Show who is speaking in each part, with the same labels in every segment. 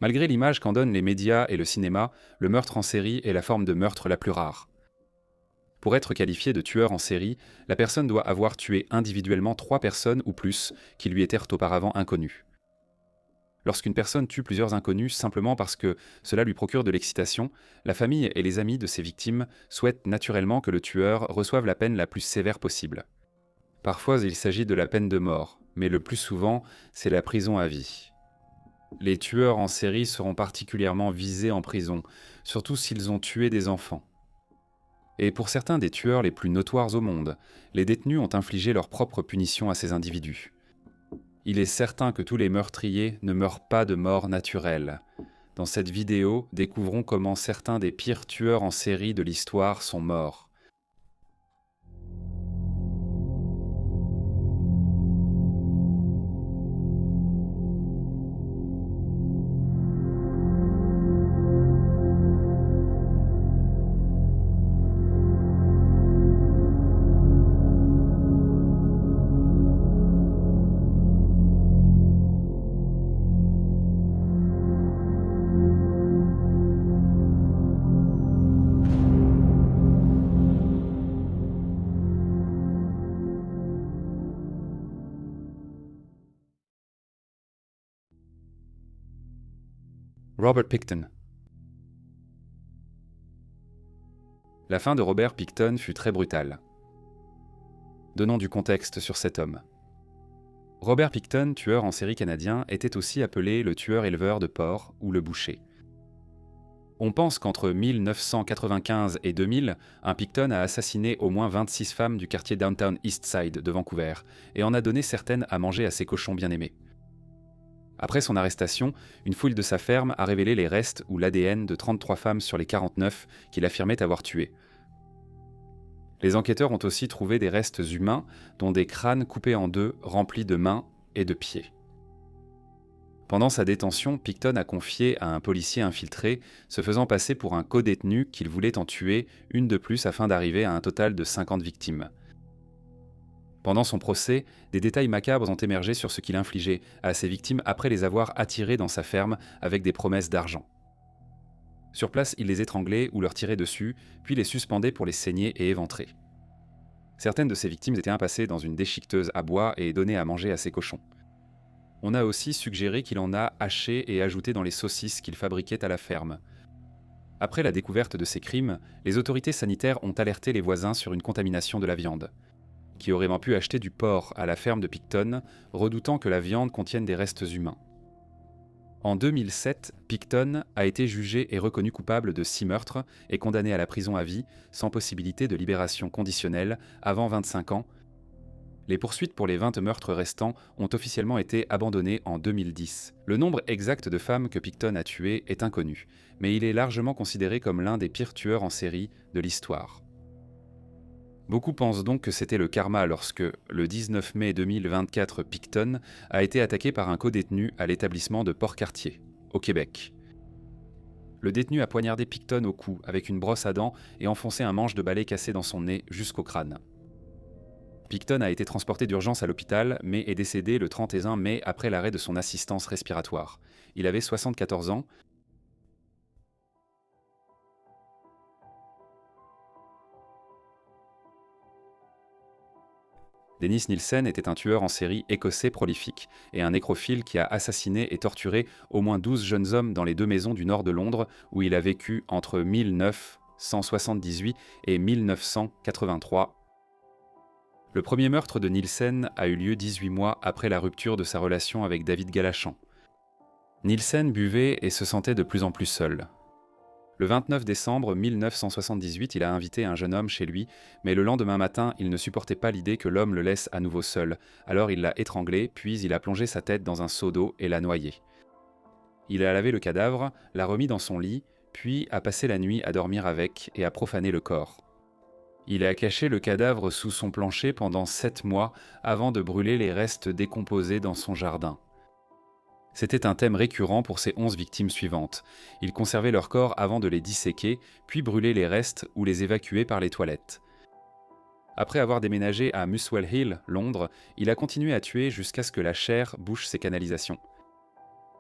Speaker 1: Malgré l'image qu'en donnent les médias et le cinéma, le meurtre en série est la forme de meurtre la plus rare. Pour être qualifié de tueur en série, la personne doit avoir tué individuellement 3 personnes ou plus qui lui étaient auparavant inconnues. Lorsqu'une personne tue plusieurs inconnus simplement parce que cela lui procure de l'excitation, la famille et les amis de ses victimes souhaitent naturellement que le tueur reçoive la peine la plus sévère possible. Parfois, il s'agit de la peine de mort, mais le plus souvent, c'est la prison à vie. Les tueurs en série seront particulièrement visés en prison, surtout s'ils ont tué des enfants. Et pour certains des tueurs les plus notoires au monde, les détenus ont infligé leur propre punition à ces individus. Il est certain que tous les meurtriers ne meurent pas de mort naturelle. Dans cette vidéo, découvrons comment certains des pires tueurs en série de l'histoire sont morts. Robert Pickton. La fin de Robert Pickton fut très brutale. Donnons du contexte sur cet homme. Robert Pickton, tueur en série canadien, était aussi appelé le tueur éleveur de porcs ou le boucher. On pense qu'entre 1995 et 2000, un Pickton a assassiné au moins 26 femmes du quartier Downtown Eastside de Vancouver et en a donné certaines à manger à ses cochons bien-aimés. Après son arrestation, une fouille de sa ferme a révélé les restes ou l'ADN de 33 femmes sur les 49 qu'il affirmait avoir tuées. Les enquêteurs ont aussi trouvé des restes humains, dont des crânes coupés en deux, remplis de mains et de pieds. Pendant sa détention, Pickton a confié à un policier infiltré, se faisant passer pour un codétenu, qu'il voulait en tuer une de plus afin d'arriver à un total de 50 victimes. Pendant son procès, des détails macabres ont émergé sur ce qu'il infligeait à ses victimes après les avoir attirées dans sa ferme avec des promesses d'argent. Sur place, il les étranglait ou leur tirait dessus, puis les suspendait pour les saigner et éventrer. Certaines de ses victimes étaient impassées dans une déchiqueteuse à bois et données à manger à ses cochons. On a aussi suggéré qu'il en a haché et ajouté dans les saucisses qu'il fabriquait à la ferme. Après la découverte de ces crimes, les autorités sanitaires ont alerté les voisins sur une contamination de la viande, qui aurait pu acheter du porc à la ferme de Pickton, redoutant que la viande contienne des restes humains. En 2007, Pickton a été jugé et reconnu coupable de 6 meurtres et condamné à la prison à vie, sans possibilité de libération conditionnelle, avant 25 ans. Les poursuites pour les 20 meurtres restants ont officiellement été abandonnées en 2010. Le nombre exact de femmes que Pickton a tuées est inconnu, mais il est largement considéré comme l'un des pires tueurs en série de l'histoire. Beaucoup pensent donc que c'était le karma lorsque, le 19 mai 2024, Pickton a été attaqué par un codétenu à l'établissement de Port-Cartier, au Québec. Le détenu a poignardé Pickton au cou avec une brosse à dents et enfoncé un manche de balai cassé dans son nez jusqu'au crâne. Pickton a été transporté d'urgence à l'hôpital, mais est décédé le 31 mai après l'arrêt de son assistance respiratoire. Il avait 74 ans. Dennis Nielsen était un tueur en série écossais prolifique et un nécrophile qui a assassiné et torturé au moins 12 jeunes hommes dans les 2 maisons du nord de Londres où il a vécu entre 1978 et 1983. Le premier meurtre de Nielsen a eu lieu 18 mois après la rupture de sa relation avec David Galachand. Nielsen buvait et se sentait de plus en plus seul. Le 29 décembre 1978, il a invité un jeune homme chez lui, mais le lendemain matin, il ne supportait pas l'idée que l'homme le laisse à nouveau seul. Alors il l'a étranglé, puis il a plongé sa tête dans un seau d'eau et l'a noyé. Il a lavé le cadavre, l'a remis dans son lit, puis a passé la nuit à dormir avec et à profaner le corps. Il a caché le cadavre sous son plancher pendant 7 mois avant de brûler les restes décomposés dans son jardin. C'était un thème récurrent pour ses 11 victimes suivantes. Il conservait leurs corps avant de les disséquer, puis brûlait les restes ou les évacuait par les toilettes. Après avoir déménagé à Muswell Hill, Londres, il a continué à tuer jusqu'à ce que la chair bouche ses canalisations.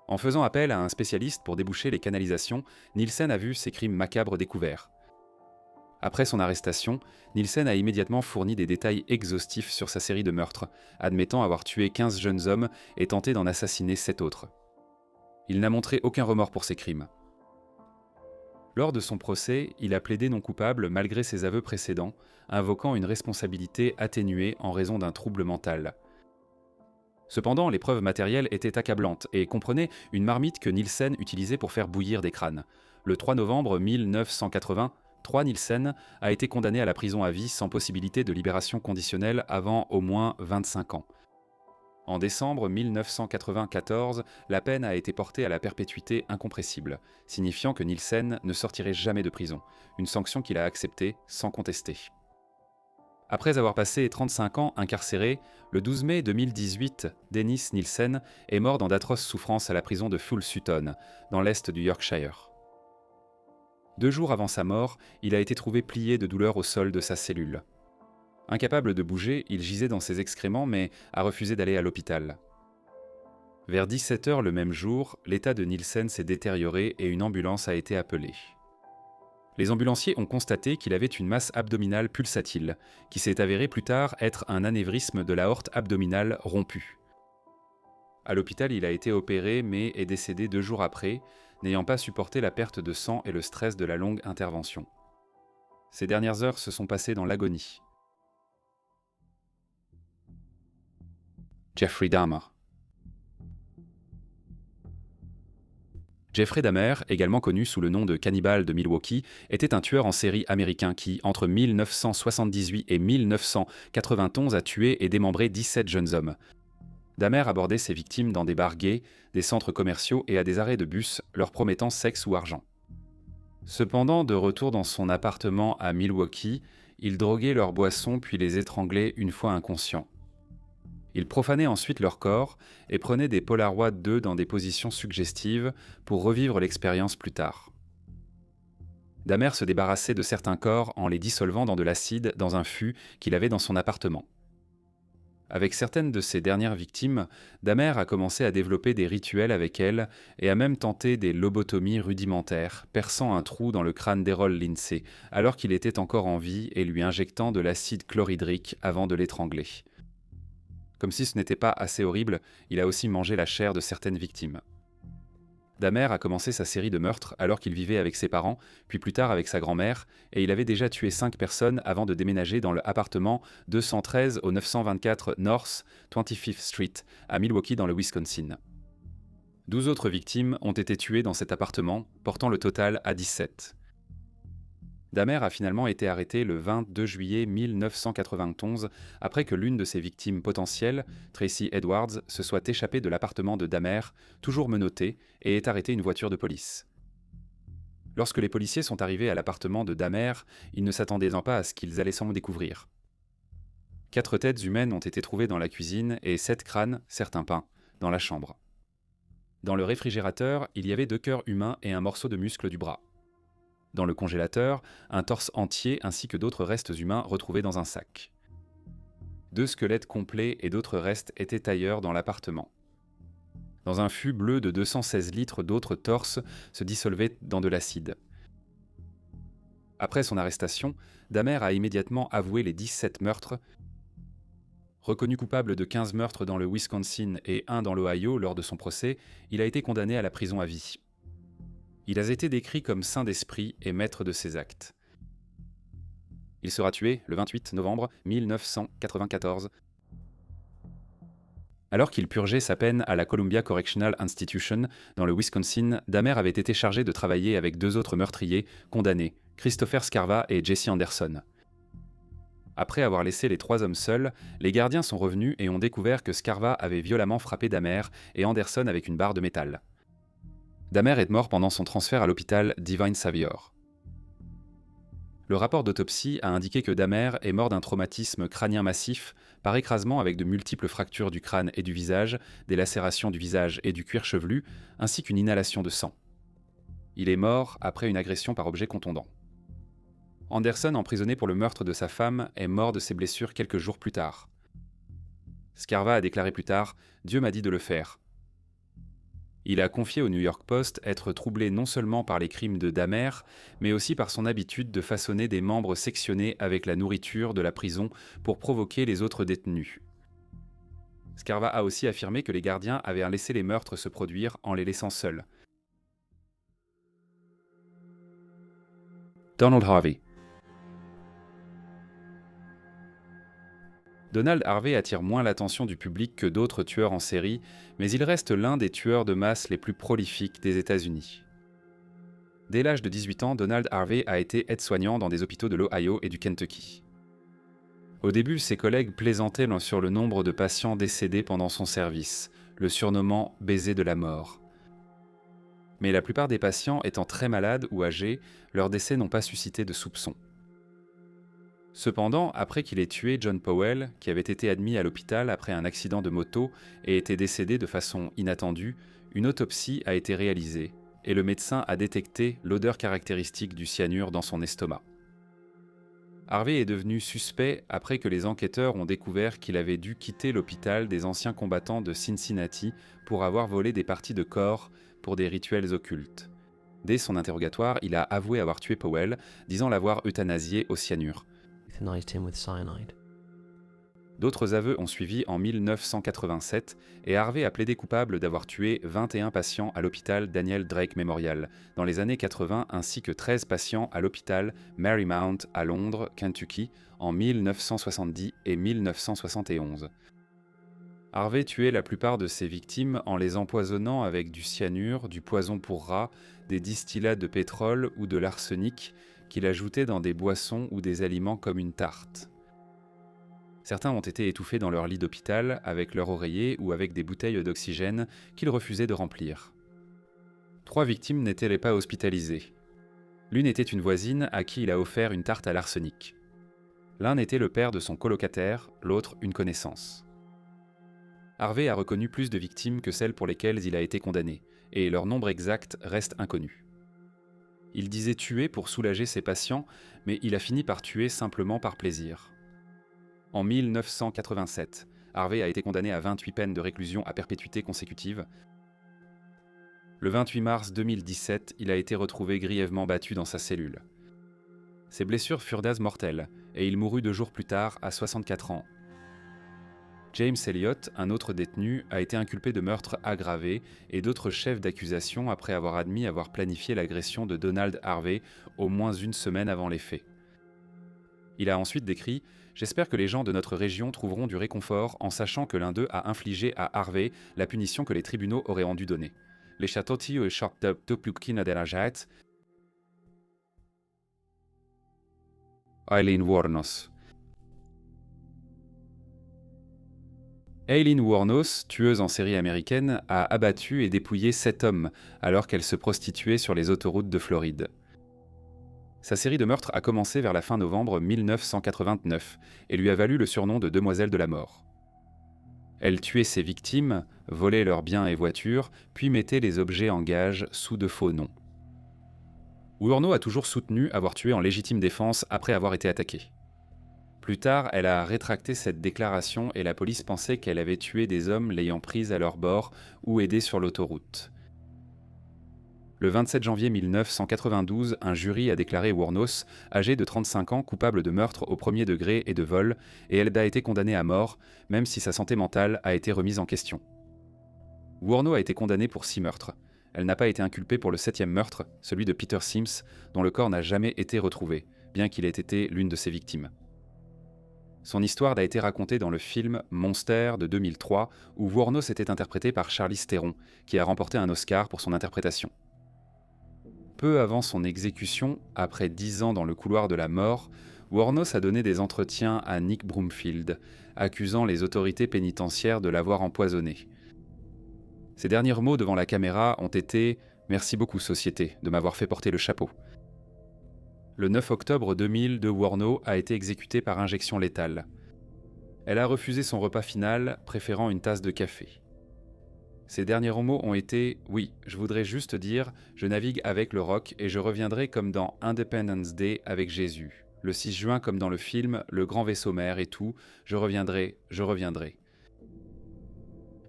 Speaker 1: En faisant appel à un spécialiste pour déboucher les canalisations, Nielsen a vu ces crimes macabres découverts. Après son arrestation, Nielsen a immédiatement fourni des détails exhaustifs sur sa série de meurtres, admettant avoir tué 15 jeunes hommes et tenté d'en assassiner 7 autres. Il n'a montré aucun remords pour ces crimes. Lors de son procès, il a plaidé non coupable malgré ses aveux précédents, invoquant une responsabilité atténuée en raison d'un trouble mental. Cependant, les preuves matérielles étaient accablantes et comprenaient une marmite que Nielsen utilisait pour faire bouillir des crânes. Le 3 novembre 1980, Nielsen a été condamné à la prison à vie sans possibilité de libération conditionnelle avant au moins 25 ans. En décembre 1994, la peine a été portée à la perpétuité incompressible, signifiant que Nielsen ne sortirait jamais de prison, une sanction qu'il a acceptée sans contester. Après avoir passé 35 ans incarcéré, le 12 mai 2018, Dennis Nielsen est mort dans d'atroces souffrances à la prison de Full Sutton, dans l'est du Yorkshire. 2 jours avant sa mort, il a été trouvé plié de douleur au sol de sa cellule. Incapable de bouger, il gisait dans ses excréments mais a refusé d'aller à l'hôpital. Vers 17h le même jour, l'état de Nielsen s'est détérioré et une ambulance a été appelée. Les ambulanciers ont constaté qu'il avait une masse abdominale pulsatile, qui s'est avérée plus tard être un anévrisme de l'aorte abdominale rompue. À l'hôpital, il a été opéré mais est décédé 2 jours après, n'ayant pas supporté la perte de sang et le stress de la longue intervention. Ses dernières heures se sont passées dans l'agonie. Jeffrey Dahmer. Jeffrey Dahmer, également connu sous le nom de Cannibal de Milwaukee, était un tueur en série américain qui, entre 1978 et 1991, a tué et démembré 17 jeunes hommes. Dahmer abordait ses victimes dans des bars gays, des centres commerciaux et à des arrêts de bus, leur promettant sexe ou argent. Cependant, de retour dans son appartement à Milwaukee, il droguait leurs boissons puis les étranglait une fois inconscients. Il profanait ensuite leur corps et prenait des polaroids d'eux dans des positions suggestives pour revivre l'expérience plus tard. Dahmer se débarrassait de certains corps en les dissolvant dans de l'acide dans un fût qu'il avait dans son appartement. Avec certaines de ses dernières victimes, Dahmer a commencé à développer des rituels avec elles et a même tenté des lobotomies rudimentaires, perçant un trou dans le crâne d'Errol Lindsay alors qu'il était encore en vie et lui injectant de l'acide chlorhydrique avant de l'étrangler. Comme si ce n'était pas assez horrible, il a aussi mangé la chair de certaines victimes. Dahmer a commencé sa série de meurtres alors qu'il vivait avec ses parents, puis plus tard avec sa grand-mère, et il avait déjà tué 5 personnes avant de déménager dans le appartement 213 au 924 North 25th Street, à Milwaukee dans le Wisconsin. 12 autres victimes ont été tuées dans cet appartement, portant le total à 17. Dahmer a finalement été arrêté le 22 juillet 1991 après que l'une de ses victimes potentielles, Tracy Edwards, se soit échappée de l'appartement de Dahmer, toujours menottée, et ait arrêté une voiture de police. Lorsque les policiers sont arrivés à l'appartement de Dahmer, ils ne s'attendaient pas à ce qu'ils allaient s'en découvrir. 4 têtes humaines ont été trouvées dans la cuisine et 7 crânes, certains peints, dans la chambre. Dans le réfrigérateur, il y avait 2 cœurs humains et un morceau de muscle du bras. Dans le congélateur, un torse entier ainsi que d'autres restes humains retrouvés dans un sac. 2 squelettes complets et d'autres restes étaient ailleurs dans l'appartement. Dans un fût bleu de 216 litres d'autres torses se dissolvaient dans de l'acide. Après son arrestation, Dahmer a immédiatement avoué les 17 meurtres. Reconnu coupable de 15 meurtres dans le Wisconsin et 1 dans l'Ohio lors de son procès, il a été condamné à la prison à vie. Il a été décrit comme saint d'esprit et maître de ses actes. Il sera tué le 28 novembre 1994. Alors qu'il purgeait sa peine à la Columbia Correctional Institution dans le Wisconsin, Dahmer avait été chargé de travailler avec 2 autres meurtriers condamnés, Christopher Scarva et Jesse Anderson. Après avoir laissé les 3 hommes seuls, les gardiens sont revenus et ont découvert que Scarva avait violemment frappé Dahmer et Anderson avec une barre de métal. Dahmer est mort pendant son transfert à l'hôpital Divine Savior. Le rapport d'autopsie a indiqué que Dahmer est mort d'un traumatisme crânien massif par écrasement avec de multiples fractures du crâne et du visage, des lacérations du visage et du cuir chevelu, ainsi qu'une inhalation de sang. Il est mort après une agression par objet contondant. Anderson, emprisonné pour le meurtre de sa femme, est mort de ses blessures quelques jours plus tard. Scarva a déclaré plus tard « Dieu m'a dit de le faire ». Il a confié au New York Post être troublé non seulement par les crimes de Dahmer, mais aussi par son habitude de façonner des membres sectionnés avec la nourriture de la prison pour provoquer les autres détenus. Scarva a aussi affirmé que les gardiens avaient laissé les meurtres se produire en les laissant seuls. Donald Harvey. Donald Harvey attire moins l'attention du public que d'autres tueurs en série, mais il reste l'un des tueurs de masse les plus prolifiques des États-Unis. Dès l'âge de 18 ans, Donald Harvey a été aide-soignant dans des hôpitaux de l'Ohio et du Kentucky. Au début, ses collègues plaisantaient sur le nombre de patients décédés pendant son service, le surnommant « baiser de la mort ». Mais la plupart des patients étant très malades ou âgés, leurs décès n'ont pas suscité de soupçons. Cependant, après qu'il ait tué John Powell, qui avait été admis à l'hôpital après un accident de moto et était décédé de façon inattendue, une autopsie a été réalisée et le médecin a détecté l'odeur caractéristique du cyanure dans son estomac. Harvey est devenu suspect après que les enquêteurs ont découvert qu'il avait dû quitter l'hôpital des anciens combattants de Cincinnati pour avoir volé des parties de corps pour des rituels occultes. Dès son interrogatoire, il a avoué avoir tué Powell, disant l'avoir euthanasié au cyanure. D'autres aveux ont suivi en 1987 et Harvey a plaidé coupable d'avoir tué 21 patients à l'hôpital Daniel Drake Memorial dans les années 80 ainsi que 13 patients à l'hôpital Marymount à Londres, Kentucky en 1970 et 1971. Harvey tuait la plupart de ses victimes en les empoisonnant avec du cyanure, du poison pour rats, des distillats de pétrole ou de l'arsenic qu'il ajoutait dans des boissons ou des aliments comme une tarte. Certains ont été étouffés dans leur lit d'hôpital avec leur oreiller ou avec des bouteilles d'oxygène qu'ils refusaient de remplir. 3 victimes n'étaient pas hospitalisées. L'une était une voisine à qui il a offert une tarte à l'arsenic. L'un était le père de son colocataire, l'autre une connaissance. Harvey a reconnu plus de victimes que celles pour lesquelles il a été condamné, et leur nombre exact reste inconnu. Il disait tuer pour soulager ses patients, mais il a fini par tuer simplement par plaisir. En 1987, Harvey a été condamné à 28 peines de réclusion à perpétuité consécutive. Le 28 mars 2017, il a été retrouvé grièvement battu dans sa cellule. Ses blessures furent d'as mortelles, et il mourut 2 jours plus tard, à 64 ans. James Elliott, un autre détenu, a été inculpé de meurtre aggravé et d'autres chefs d'accusation après avoir admis avoir planifié l'agression de Donald Harvey au moins 1 semaine avant les faits. Il a ensuite décrit « J'espère que les gens de notre région trouveront du réconfort en sachant que l'un d'eux a infligé à Harvey la punition que les tribunaux auraient dû donner. Les châteaux et châteaux de Plukina de la Jait. Aileen Wuornos. » Aileen Wuornos, tueuse en série américaine, a abattu et dépouillé 7 hommes alors qu'elle se prostituait sur les autoroutes de Floride. Sa série de meurtres a commencé vers la fin novembre 1989 et lui a valu le surnom de Demoiselle de la Mort. Elle tuait ses victimes, volait leurs biens et voitures, puis mettait les objets en gage sous de faux noms. Wuornos a toujours soutenu avoir tué en légitime défense après avoir été attaquée. Plus tard, elle a rétracté cette déclaration et la police pensait qu'elle avait tué des hommes l'ayant prise à leur bord ou aidé sur l'autoroute. Le 27 janvier 1992, un jury a déclaré Wuornos, âgée de 35 ans, coupable de meurtre au premier degré et de vol, et elle a été condamnée à mort, même si sa santé mentale a été remise en question. Wuornos a été condamnée pour 6 meurtres. Elle n'a pas été inculpée pour le 7e meurtre, celui de Peter Sims, dont le corps n'a jamais été retrouvé, bien qu'il ait été l'une de ses victimes. Son histoire a été racontée dans le film Monster de 2003, où Wuornos était interprétée par Charlize Theron, qui a remporté un Oscar pour son interprétation. Peu avant son exécution, après 10 ans dans le couloir de la mort, Wuornos a donné des entretiens à Nick Broomfield, accusant les autorités pénitentiaires de l'avoir empoisonné. Ses derniers mots devant la caméra ont été « Merci beaucoup, société, de m'avoir fait porter le chapeau ». Le 9 octobre 2000, Wuornos a été exécutée par injection létale. Elle a refusé son repas final, préférant une tasse de café. Ses derniers mots ont été « Oui, je voudrais juste dire, je navigue avec le rock et je reviendrai comme dans Independence Day avec Jésus. Le 6 juin comme dans le film, le grand vaisseau mère et tout, je reviendrai, je reviendrai. »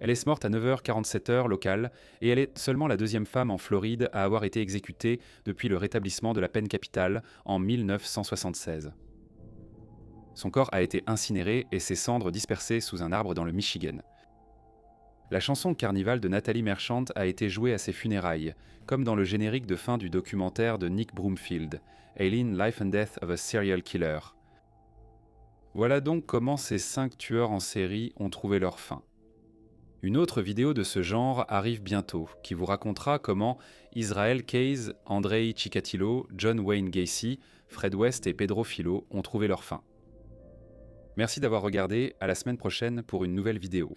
Speaker 1: Elle est morte à 9h47 locale et elle est seulement la deuxième femme en Floride à avoir été exécutée depuis le rétablissement de la peine capitale en 1976. Son corps a été incinéré et ses cendres dispersées sous un arbre dans le Michigan. La chanson Carnival de Nathalie Merchant a été jouée à ses funérailles, comme dans le générique de fin du documentaire de Nick Broomfield, Aileen, Life and Death of a Serial Killer. Voilà donc comment ces 5 tueurs en série ont trouvé leur fin. Une autre vidéo de ce genre arrive bientôt, qui vous racontera comment Israel Keyes, Andrei Chikatilo, John Wayne Gacy, Fred West et Pedro Filo ont trouvé leur fin. Merci d'avoir regardé, à la semaine prochaine pour une nouvelle vidéo.